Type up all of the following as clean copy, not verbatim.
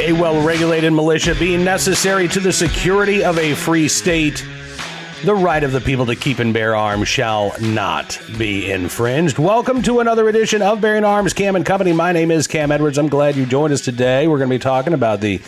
A well-regulated militia being necessary to the security of a free state. The right of the people to keep and bear arms shall not be infringed. Welcome to another edition of Bearing Arms, Cam and Company. My name is Cam Edwards. I'm glad you joined us today. We're going to be talking about the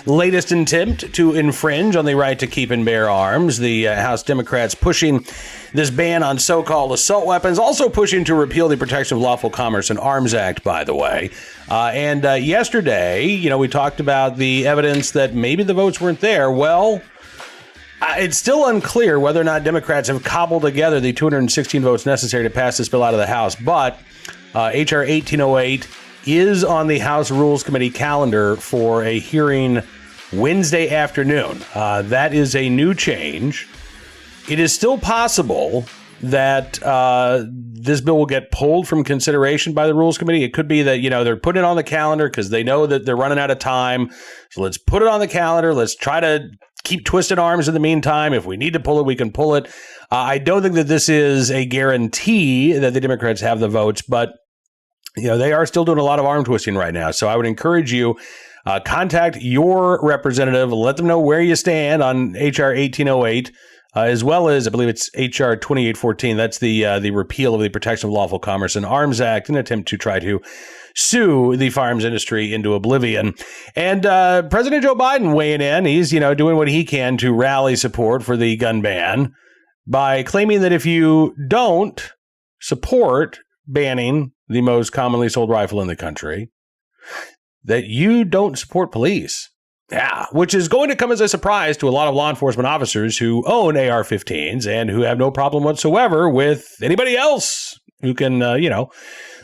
latest attempt to infringe on the right to keep and bear arms. The House Democrats pushing this ban on so-called assault weapons, also pushing to repeal the Protection of Lawful Commerce and Arms Act, by the way. And yesterday, we talked about the evidence that maybe the votes weren't there. Well, it's still unclear whether or not Democrats have cobbled together the 216 votes necessary to pass this bill out of the House. But H.R. 1808 is on the House Rules Committee calendar for a hearing Wednesday afternoon. That is a new change. It is still possible that this bill will get pulled from consideration by the Rules Committee. It could be that, they're putting it on the calendar because they know that they're running out of time. So let's put it on the calendar. Let's try to keep twisted arms in the meantime. If we need to pull it, we can pull it. I don't think that this is a guarantee that the Democrats have the votes, but they are still doing a lot of arm twisting right now. So I would encourage you, contact your representative, let them know where you stand on H.R. 1808. As well as, I believe it's H.R. 2814. That's the repeal of the Protection of Lawful Commerce and Arms Act, an attempt to try to sue the firearms industry into oblivion. And President Joe Biden weighing in. He's, doing what he can to rally support for the gun ban by claiming that if you don't support banning the most commonly sold rifle in the country, that you don't support police. Yeah, which is going to come as a surprise to a lot of law enforcement officers who own AR-15s and who have no problem whatsoever with anybody else who can,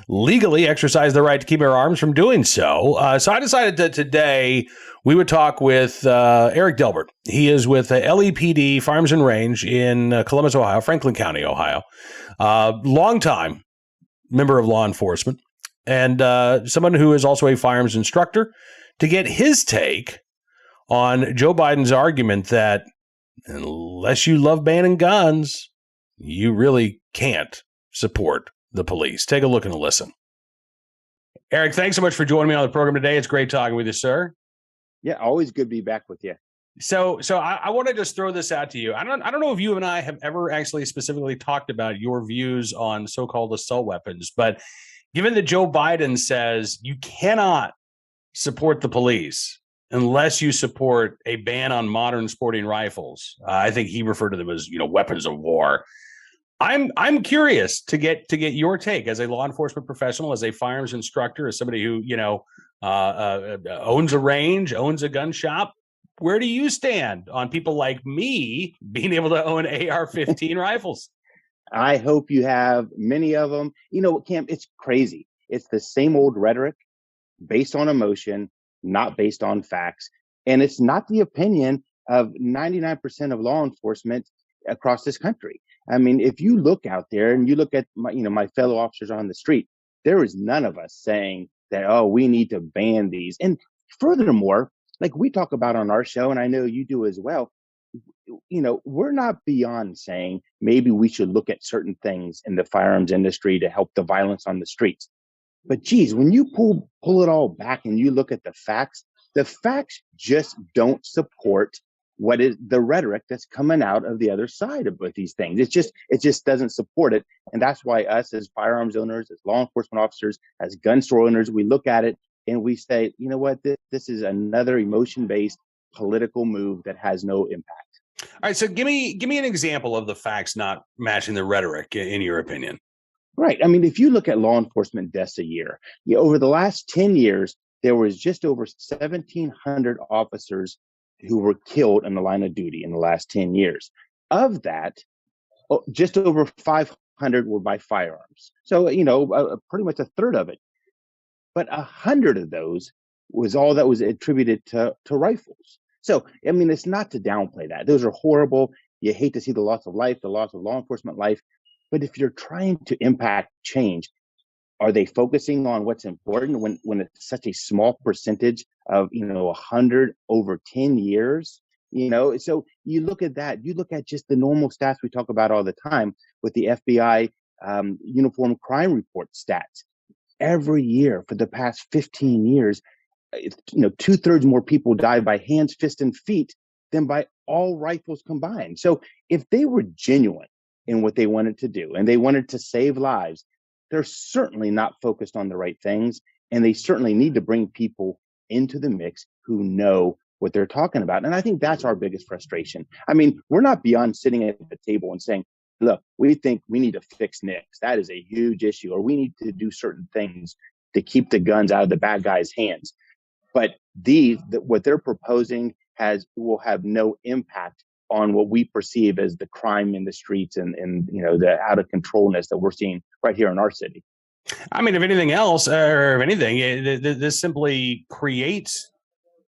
legally exercise the right to keep their arms from doing so. So I decided that today we would talk with Eric Delbert. He is with LEPD Firearms and Range in Columbus, Ohio, Franklin County, Ohio. Longtime member of law enforcement and someone who is also a firearms instructor, to get his take on Joe Biden's argument that unless you love banning guns, you really can't support the police. Take a look and a listen. Eric, thanks so much for joining me on the program today. It's great talking with you, sir. Yeah, always good to be back with you. So I want to just throw this out to you. I don't know if you and I have ever actually specifically talked about your views on so-called assault weapons, but given that Joe Biden says you cannot support the police unless you support a ban on modern sporting rifles. I think he referred to them as, weapons of war. I'm curious to get your take as a law enforcement professional, as a firearms instructor, as somebody who, owns a range, owns a gun shop. Where do you stand on people like me being able to own AR-15 rifles? I hope you have many of them. Cam, it's crazy. It's the same old rhetoric based on emotion, not based on facts. And it's not the opinion of 99% of law enforcement across this country. I mean, if you look out there and you look at my fellow officers on the street, there is none of us saying that, oh, we need to ban these. And furthermore, like we talk about on our show, and I know you do as well, we're not beyond saying maybe we should look at certain things in the firearms industry to help the violence on the streets. But geez, when you pull it all back and you look at the facts just don't support what is the rhetoric that's coming out of the other side of these things. It just doesn't support it. And that's why us as firearms owners, as law enforcement officers, as gun store owners, we look at it and we say, you know what, this is another emotion-based political move that has no impact. All right, so give me an example of the facts not matching the rhetoric, in your opinion. Right. I mean, if you look at law enforcement deaths a year, over the last 10 years, there was just over 1,700 officers who were killed in the line of duty in the last 10 years. Of that, just over 500 were by firearms. So, pretty much a third of it. But 100 of those was all that was attributed to rifles. So, I mean, it's not to downplay that. Those are horrible. You hate to see the loss of life, the loss of law enforcement life. But if you're trying to impact change, are they focusing on what's important when it's such a small percentage of, 100 over 10 years? So you look at that, you look at just the normal stats we talk about all the time with the FBI uniform crime report stats. Every year for the past 15 years, 2/3 more people die by hands, fists, and feet than by all rifles combined. So if they were genuine in what they wanted to do and they wanted to save lives, they're certainly not focused on the right things. And they certainly need to bring people into the mix who know what they're talking about. And I think that's our biggest frustration. I mean, we're not beyond sitting at the table and saying, look, we think we need to fix NICS. That is a huge issue, or we need to do certain things to keep the guns out of the bad guys' hands. But what they're proposing will have no impact on what we perceive as the crime in the streets and the out of controlness that we're seeing right here in our city. I mean, if anything else, or if anything, this simply creates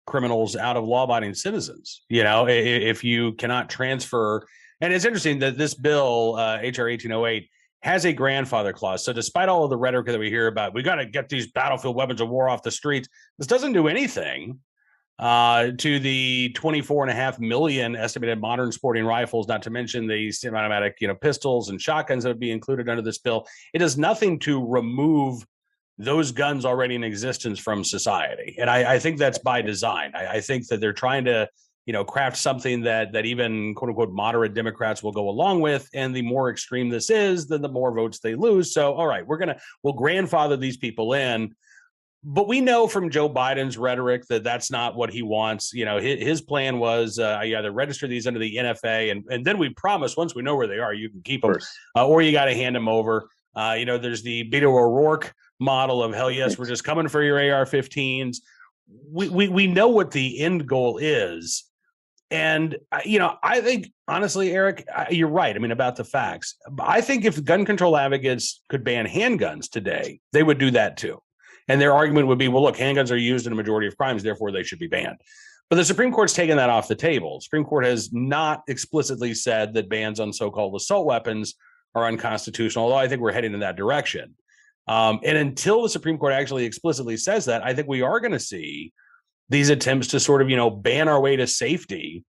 criminals out of law-abiding citizens. If you cannot transfer, and it's interesting that this bill, HR 1808, has a grandfather clause. So despite all of the rhetoric that we hear about, we got to get these battlefield weapons of war off the streets, this doesn't do anything to the 24.5 million estimated modern sporting rifles, not to mention the semi-automatic, pistols and shotguns that would be included under this bill. It does nothing to remove those guns already in existence from society. And I think that's by design. I think that they're trying to, craft something that even quote unquote moderate Democrats will go along with. And the more extreme this is, then the more votes they lose. So, all right, we'll grandfather these people in. But we know from Joe Biden's rhetoric that that's not what he wants. His plan was you either register these under the NFA, and then we promise once we know where they are, you can keep them, or you got to hand them over. There's the Beto O'Rourke model of hell yes, we're just coming for your AR-15s. We know what the end goal is. And, I think, honestly, Eric, you're right. I mean, about the facts. I think if gun control advocates could ban handguns today, they would do that too. And their argument would be, well, look, handguns are used in a majority of crimes, therefore they should be banned. But the Supreme Court's taken that off the table. The Supreme Court has not explicitly said that bans on so-called assault weapons are unconstitutional, although I think we're heading in that direction. And until the Supreme Court actually explicitly says that, I think we are going to see these attempts to sort of, ban our way to safety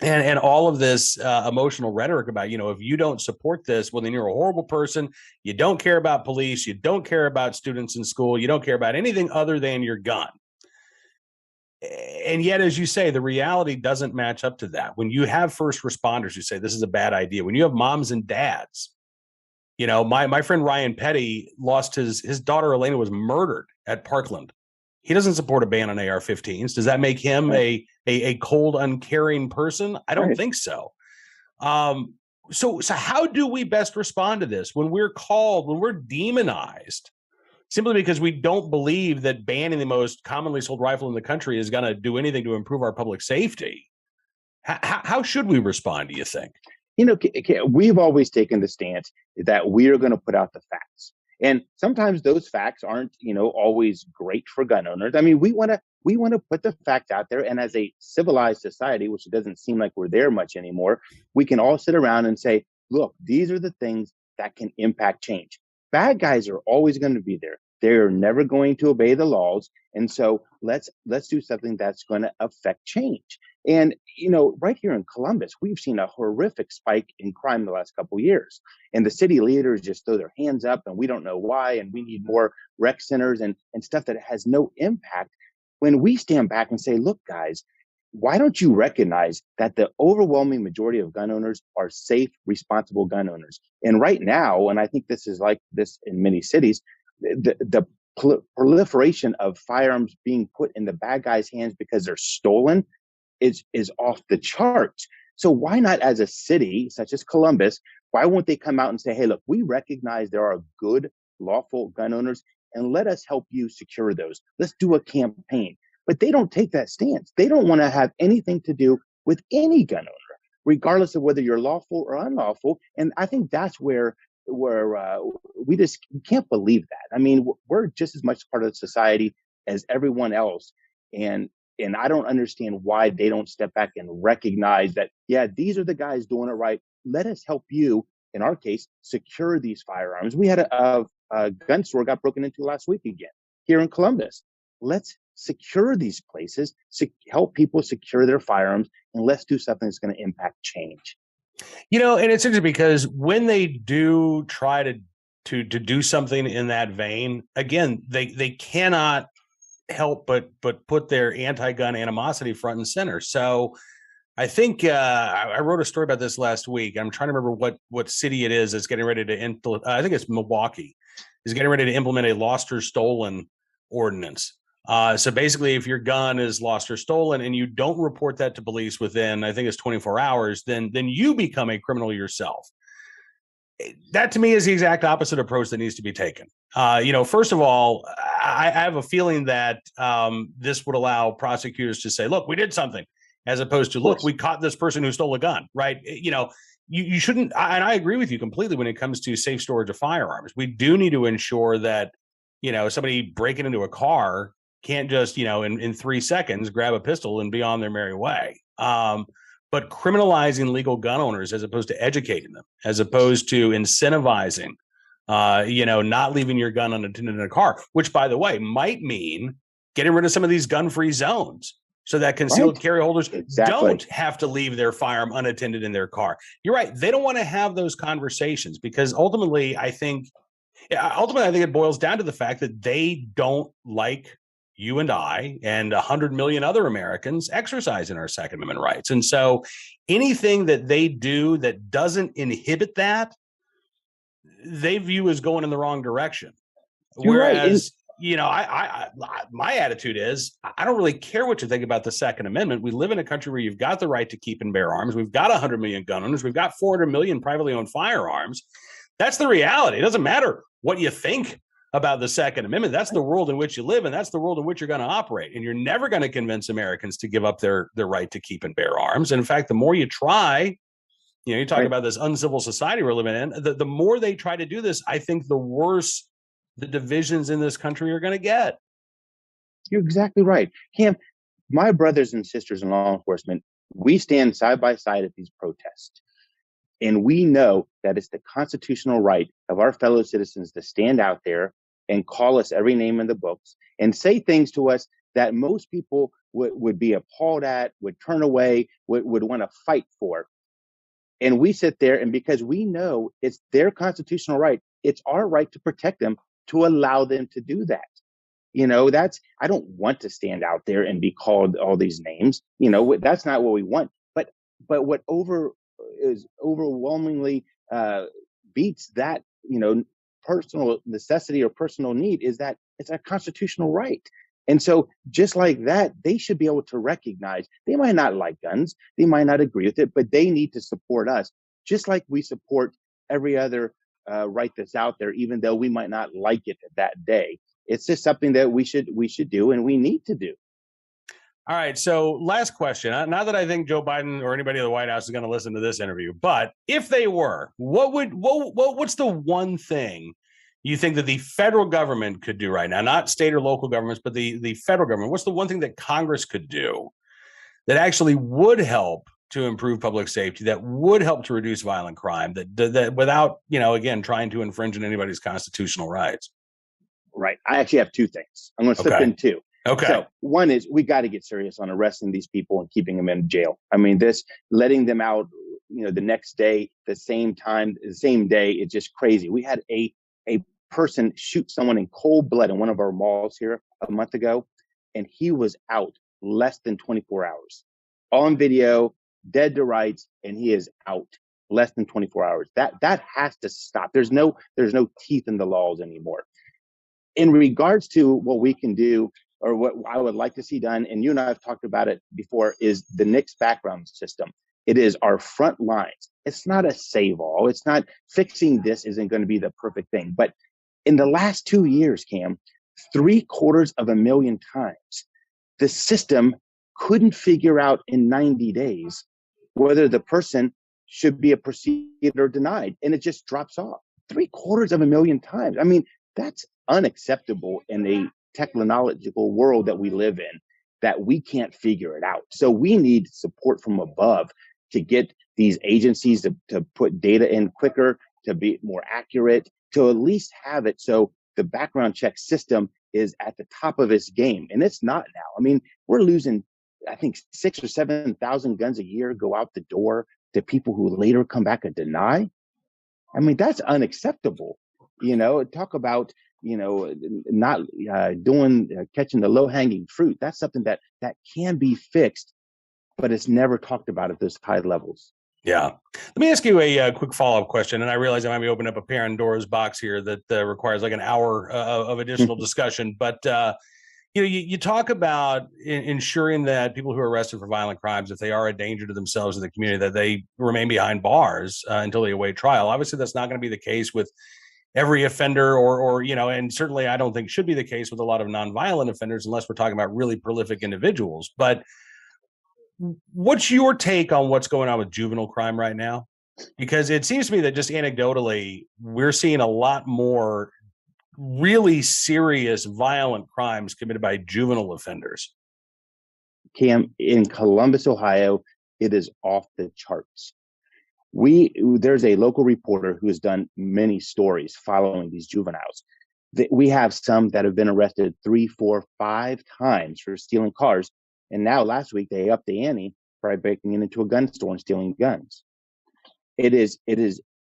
and all of this emotional rhetoric about, if you don't support this, well, then you're a horrible person. You don't care about police. You don't care about students in school. You don't care about anything other than your gun. And yet, as you say, the reality doesn't match up to that. When you have first responders who say this is a bad idea, when you have moms and dads, my friend Ryan Petty lost his daughter Elena was murdered at Parkland. He doesn't support a ban on AR-15s. Does that make him a cold, uncaring person? I don't think so. So how do we best respond to this when we're demonized simply because we don't believe that banning the most commonly sold rifle in the country is going to do anything to improve our public safety? How should we respond, do you think? We've always taken the stance that we are going to put out the facts. And sometimes those facts aren't, always great for gun owners. I mean, we want to put the facts out there. And as a civilized society, which it doesn't seem like we're there much anymore, we can all sit around and say, look, these are the things that can impact change. Bad guys are always going to be there. They're never going to obey the laws. And so let's do something that's going to affect change. And, right here in Columbus, we've seen a horrific spike in crime the last couple of years. And the city leaders just throw their hands up and we don't know why. And we need more rec centers and stuff that has no impact. When we stand back and say, look, guys, why don't you recognize that the overwhelming majority of gun owners are safe, responsible gun owners? And right now, and I think this is like this in many cities, the proliferation of firearms being put in the bad guys' hands because they're stolen is off the charts. So why not, as a city such as Columbus, why won't they come out and say, hey, look, we recognize there are good, lawful gun owners, and let us help you secure those. Let's do a campaign. But they don't take that stance. They don't want to have anything to do with any gun owner, regardless of whether you're lawful or unlawful. And I think that's where we can't believe that. I mean, we're just as much part of society as everyone else. And I don't understand why they don't step back and recognize that, yeah, these are the guys doing it right. Let us help you, in our case, secure these firearms. We had a gun store got broken into last week again here in Columbus. Let's secure these places, help people secure their firearms, and let's do something that's going to impact change. And it's interesting because when they do try to do something in that vein, again, they cannot help but put their anti-gun animosity front and center. So I think I wrote a story about this last week. I'm trying to remember what city it is that's getting ready to implement. I think it's Milwaukee is getting ready to implement a lost or stolen ordinance. So basically, if your gun is lost or stolen and you don't report that to police within, I think it's 24 hours, then you become a criminal yourself. That to me is the exact opposite approach that needs to be taken. First of all, I have a feeling that this would allow prosecutors to say, look, we did something, as opposed to, look, we caught this person who stole a gun, right? You shouldn't, and I agree with you completely when it comes to safe storage of firearms. We do need to ensure that, somebody breaking into a car can't just, in 3 seconds grab a pistol and be on their merry way. But criminalizing legal gun owners as opposed to educating them, as opposed to incentivizing, not leaving your gun unattended in a car, which, by the way, might mean getting rid of some of these gun-free zones so that concealed carry holders don't have to leave their firearm unattended in their car. You're right. They don't want to have those conversations because ultimately, I think it boils down to the fact that they don't like you and I and 100 million other Americans exercising our Second Amendment rights. And so anything that they do that doesn't inhibit that, they view as going in the wrong direction. Whereas, my attitude is I don't really care what you think about the Second Amendment. We live in a country where you've got the right to keep and bear arms. We've got 100 million gun owners. We've got 400 million privately owned firearms. That's the reality. It doesn't matter what you think about the Second Amendment. That's the world in which you live, and that's the world in which you're going to operate. And you're never going to convince Americans to give up their right to keep and bear arms. And in fact, the more you try, you talk about this uncivil society we're living in, the more they try to do this, I think the worse the divisions in this country are going to get. You're exactly right. Cam, my brothers and sisters in law enforcement, we stand side by side at these protests. And we know that it's the constitutional right of our fellow citizens to stand out there and call us every name in the books and say things to us that most people would be appalled at, would turn away, would want to fight for. And we sit there, and because we know it's their constitutional right, it's our right to protect them, to allow them to do that. I don't want to stand out there and be called all these names. That's not what we want. But what is overwhelmingly beats that, personal necessity or personal need is that it's a constitutional right. And so just like that, they should be able to recognize they might not like guns, they might not agree with it, but they need to support us just like we support every other right that's out there, even though we might not like it that day. It's just something that we should do and we need to do. All right. So last question. Not that I think Joe Biden or anybody in the White House is going to listen to this interview, but if they were, what's the one thing you think that the federal government could do right now? Not state or local governments, but the federal government. What's the one thing that Congress could do that actually would help to improve public safety, that would help to reduce violent crime, that without, again, trying to infringe on anybody's constitutional rights? Right. I actually have two things. I'm going to slip in two. Okay. So one is we got to get serious on arresting these people and keeping them in jail. I mean, letting them out, the next day, the same time, the same day, it's just crazy. We had a person shoot someone in cold blood in one of our malls here a month ago, and he was out less than 24 hours. On video, dead to rights, and he is out less than 24 hours. That has to stop. There's no teeth in the laws anymore. In regards to what we can do, or what I would like to see done, and you and I have talked about it before, is the NICS background system. It is our front lines. It's not a save-all. It's not fixing this isn't going to be the perfect thing. But in the last 2 years, Cam, 750,000 times, the system couldn't figure out in 90 days whether the person should be proceeded or denied, and it just drops off 750,000 times. I mean, that's unacceptable in a technological world that we live in, that we can't figure it out. So we need support from above to get these agencies to put data in quicker, to be more accurate, to at least have it so the background check system is at the top of its game. And it's not now. I mean, we're losing, I think, 6,000 or 7,000 guns a year go out the door to people who later come back and deny. I mean, that's unacceptable. Talk about not catching the low hanging fruit. That's something that can be fixed, but it's never talked about at those high levels. Yeah. Let me ask you a quick follow-up question. And I realize I might be opening up a Pandora's box here that requires like an hour of additional discussion. But, you talk about ensuring that people who are arrested for violent crimes, if they are a danger to themselves and the community, that they remain behind bars until they await trial. Obviously, that's not going to be the case with every offender or and certainly I don't think should be the case with a lot of nonviolent offenders unless we're talking about really prolific individuals. But what's your take on what's going on with juvenile crime right now? Because it seems to me that just anecdotally, we're seeing a lot more really serious violent crimes committed by juvenile offenders. Cam, in Columbus, Ohio, it is off the charts. There's a local reporter who has done many stories following these juveniles. We have some that have been arrested 3, 4, 5 times for stealing cars. And now last week they upped the ante by breaking into a gun store and stealing guns. It is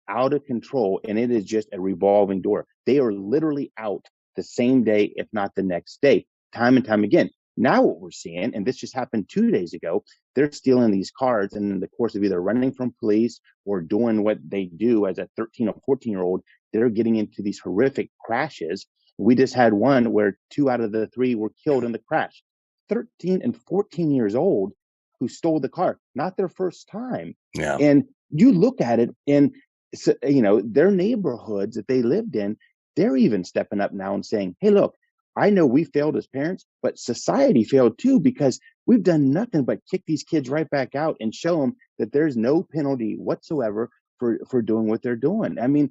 out of control, and it is just a revolving door. They are literally out the same day, if not the next day, time and time again. Now what we're seeing, and this just happened 2 days ago, they're stealing these cars, and in the course of either running from police or doing what they do as a 13 or 14-year-old, they're getting into these horrific crashes. We just had one where 2 out of the 3 were killed in the crash. 13 and 14 years old who stole the car, not their first time. Yeah. And you look at it, and their neighborhoods that they lived in, they're even stepping up now and saying, hey, look, I know we failed as parents, but society failed too, because we've done nothing but kick these kids right back out and show them that there's no penalty whatsoever for doing what they're doing. I mean,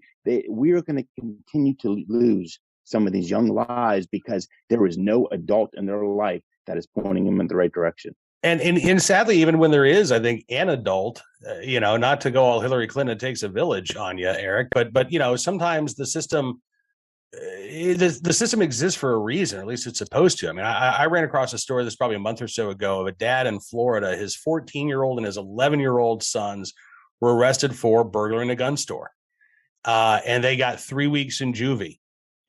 we are going to continue to lose some of these young lives because there is no adult in their life that is pointing them in the right direction. And sadly, even when there is, I think, an adult, not to go all Hillary Clinton takes a village on you, Eric, but sometimes the system exists for a reason, or at least it's supposed to. I mean, I ran across a story this probably a month or so ago of a dad in Florida. His 14-year-old and his 11-year-old sons were arrested for burglaring a gun store, and they got 3 weeks in juvie.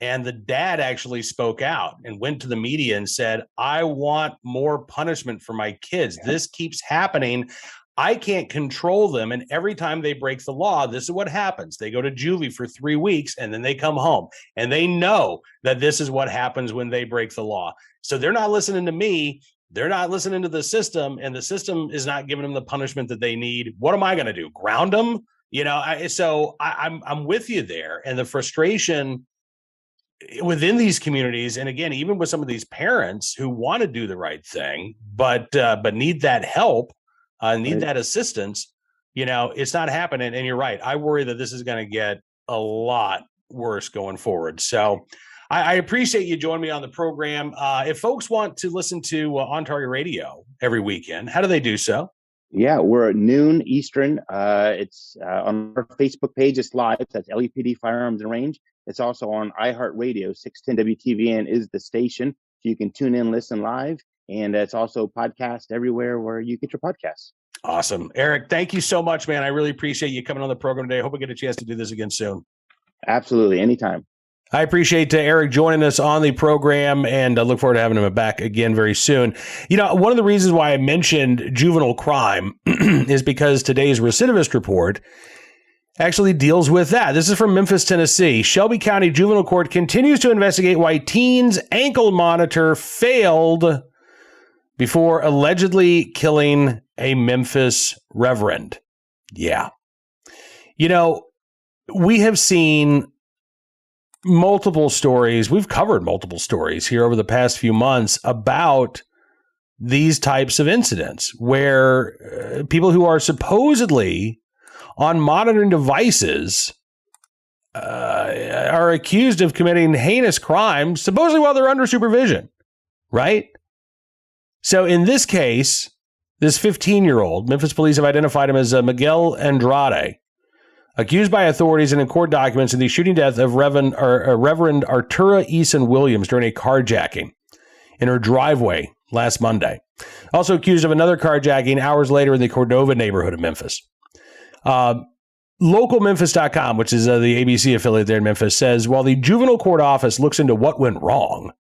And the dad actually spoke out and went to the media and said, I want more punishment for my kids. This keeps happening. I can't control them. And every time they break the law, this is what happens. They go to juvie for 3 weeks and then they come home. And they know that this is what happens when they break the law. So they're not listening to me. They're not listening to the system. And the system is not giving them the punishment that they need. What am I going to do? Ground them? I'm with you there. And the frustration within these communities, and again, even with some of these parents who want to do the right thing, but need that help, need that assistance, it's not happening. And you're right. I worry that this is going to get a lot worse going forward. So I appreciate you joining me on the program. If folks want to listen to On Target Radio every weekend, how do they do so? Yeah, we're at noon Eastern. It's on our Facebook page. It's live. That's LEPD Firearms and Range. It's also on iHeartRadio. 610 WTVN is the station. So you can tune in, listen live. And it's also podcast everywhere where you get your podcasts. Awesome. Eric, thank you so much, man. I really appreciate you coming on the program today. I hope we get a chance to do this again soon. Absolutely. Anytime. I appreciate Eric joining us on the program, and I look forward to having him back again very soon. One of the reasons why I mentioned juvenile crime is because today's recidivist report actually deals with that. This is from Memphis, Tennessee. Shelby County Juvenile Court continues to investigate why teen's ankle monitor failed before allegedly killing a Memphis reverend. Yeah. We have seen multiple stories. We've covered multiple stories here over the past few months about these types of incidents where people who are supposedly on monitoring devices are accused of committing heinous crimes, supposedly while they're under supervision, right? So in this case, this 15-year-old, Memphis police have identified him as Miguel Andrade, accused by authorities and in court documents of the shooting death of Reverend Artura Eason Williams during a carjacking in her driveway last Monday. Also accused of another carjacking hours later in the Cordova neighborhood of Memphis. localmemphis.com, which is the ABC affiliate there in Memphis, says, while the juvenile court office looks into what went wrong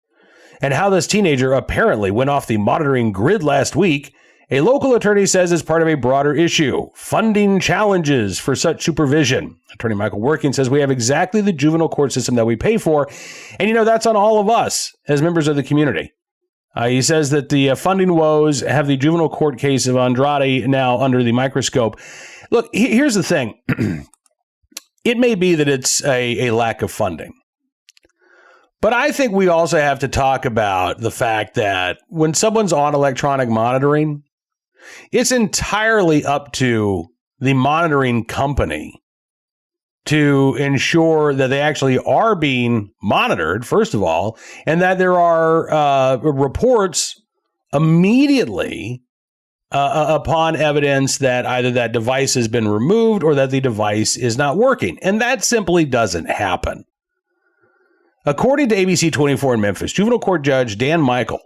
and how this teenager apparently went off the monitoring grid last week, a local attorney says it's part of a broader issue, funding challenges for such supervision. Attorney Michael Working says we have exactly the juvenile court system that we pay for, and that's on all of us as members of the community. He says that the funding woes have the juvenile court case of Andrade now under the microscope. Look, here's the thing. It may be that it's a lack of funding. But I think we also have to talk about the fact that when someone's on electronic monitoring, it's entirely up to the monitoring company to ensure that they actually are being monitored, first of all, and that there are reports immediately upon evidence that either that device has been removed or that the device is not working. And that simply doesn't happen. According to ABC 24 in Memphis, juvenile court judge Dan Michael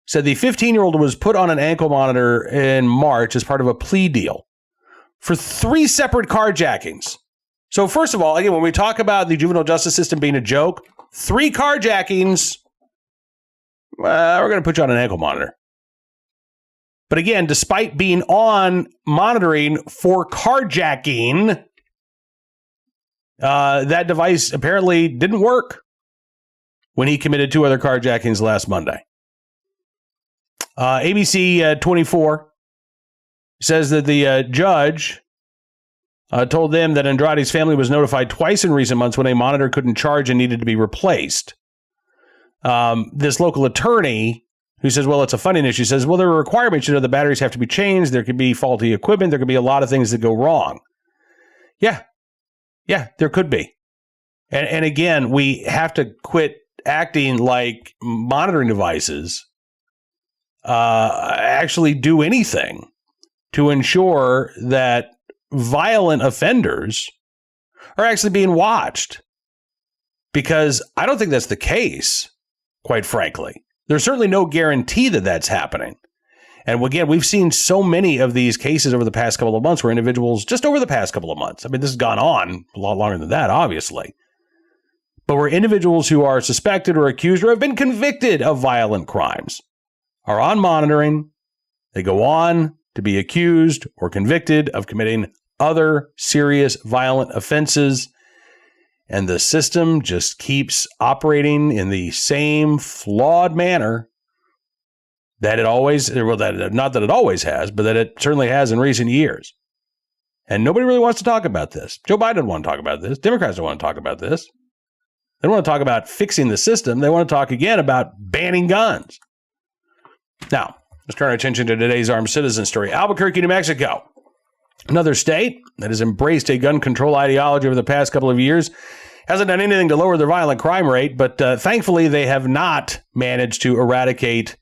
said the 15-year-old was put on an ankle monitor in March as part of a plea deal for 3 separate carjackings. So first of all, again, when we talk about the juvenile justice system being a joke, 3 carjackings, we're going to put you on an ankle monitor. But again, despite being on monitoring for carjacking, that device apparently didn't work when he committed 2 other carjackings last Monday. ABC 24 says that the judge told them that Andrade's family was notified twice in recent months when a monitor couldn't charge and needed to be replaced. This local attorney who says, well, it's a funding issue, says, well, there are requirements. The batteries have to be changed. There could be faulty equipment. There could be a lot of things that go wrong. Yeah, there could be. And again, we have to quit acting like monitoring devices actually do anything to ensure that violent offenders are actually being watched. Because I don't think that's the case, quite frankly. There's certainly no guarantee that that's happening. And again, we've seen so many of these cases over the past couple of months where individuals, just over the past couple of months, I mean, this has gone on a lot longer than that, obviously, but where individuals who are suspected or accused or have been convicted of violent crimes are on monitoring. They go on to be accused or convicted of committing other serious violent offenses. And the system just keeps operating in the same flawed manner that it always, well, not that it always has, but that it certainly has in recent years. And nobody really wants to talk about this. Joe Biden doesn't want to talk about this. Democrats don't want to talk about this. They don't want to talk about fixing the system. They want to talk again about banning guns. Now, let's turn our attention to today's armed citizen story. Albuquerque, New Mexico, another state that has embraced a gun control ideology over the past couple of years, hasn't done anything to lower their violent crime rate, but thankfully they have not managed to eradicate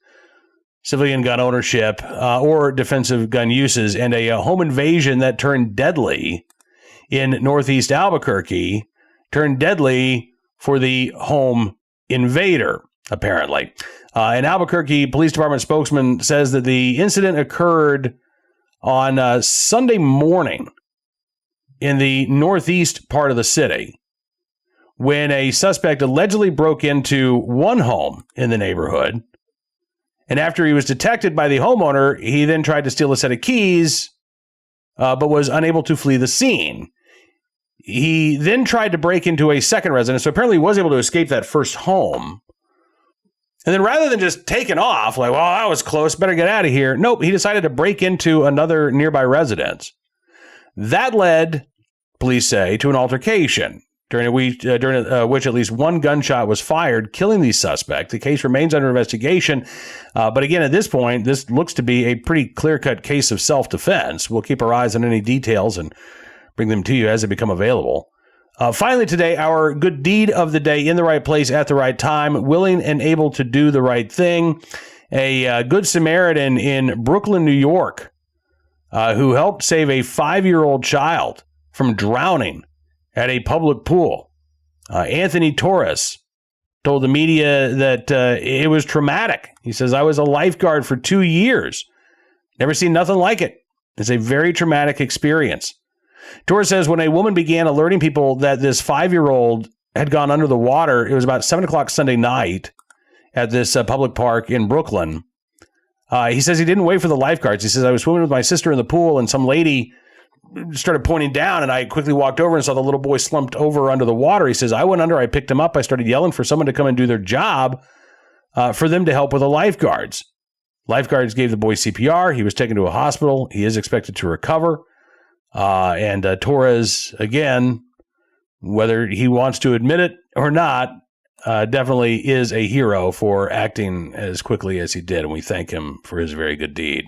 civilian gun ownership or defensive gun uses. And a home invasion that turned deadly in northeast Albuquerque turned deadly for the home invader, apparently. An Albuquerque Police Department spokesman says that the incident occurred on Sunday morning in the northeast part of the city, when a suspect allegedly broke into one home in the neighborhood. And after he was detected by the homeowner, he then tried to steal a set of keys, but was unable to flee the scene. He then tried to break into a second residence, so apparently he was able to escape that first home. And then rather than just taking off, like, well, that was close, better get out of here. Nope, he decided to break into another nearby residence. That led, police say, to an altercation, during which at least one gunshot was fired, killing the suspect. The case remains under investigation. But again, at this point, this looks to be a pretty clear-cut case of self-defense. We'll keep our eyes on any details and bring them to you as they become available. Finally today, our good deed of the day, in the right place at the right time, willing and able to do the right thing. A good Samaritan in Brooklyn, New York, who helped save a 5-year-old child from drowning at a public pool. Anthony Torres told the media that it was traumatic. He says, I was a lifeguard for 2 years. Never seen nothing like it. It's a very traumatic experience. Torres says when a woman began alerting people that this 5-year-old had gone under the water, it was about 7 o'clock Sunday night at this public park in Brooklyn. He says he didn't wait for the lifeguards. He says, I was swimming with my sister in the pool and some lady started pointing down and I quickly walked over and saw the little boy slumped over under the water. He says, I went under, I picked him up. I started yelling for someone to come and do their job for them to help with the lifeguards. Lifeguards gave the boy CPR. He was taken to a hospital. He is expected to recover. And Torres, again, whether he wants to admit it or not, definitely is a hero for acting as quickly as he did, and we thank him for his very good deed.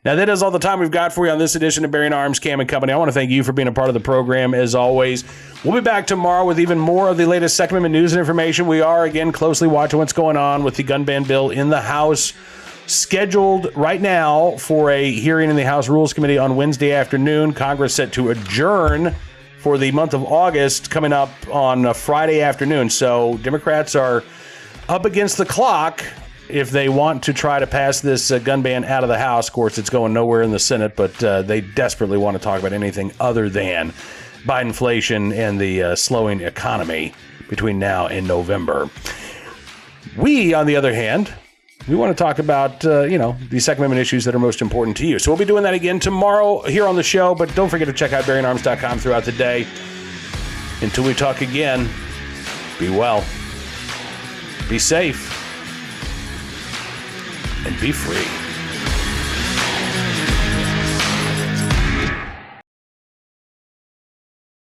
Now, that is all the time we've got for you on this edition of Bearing Arms Cam & Company. I want to thank you for being a part of the program, as always. We'll be back tomorrow with even more of the latest Second Amendment news and information. We are, again, closely watching what's going on with the gun ban bill in the House, scheduled right now for a hearing in the House Rules Committee on Wednesday afternoon. Congress set to adjourn for the month of August, coming up on Friday afternoon. So Democrats are up against the clock if they want to try to pass this gun ban out of the House. Of course, it's going nowhere in the Senate, but they desperately want to talk about anything other than Bidenflation and the slowing economy between now and November. We, on the other hand, we want to talk about, the Second Amendment issues that are most important to you. So we'll be doing that again tomorrow here on the show, but don't forget to check out bearingarms.com throughout the day. Until we talk again, be well, be safe, and be free.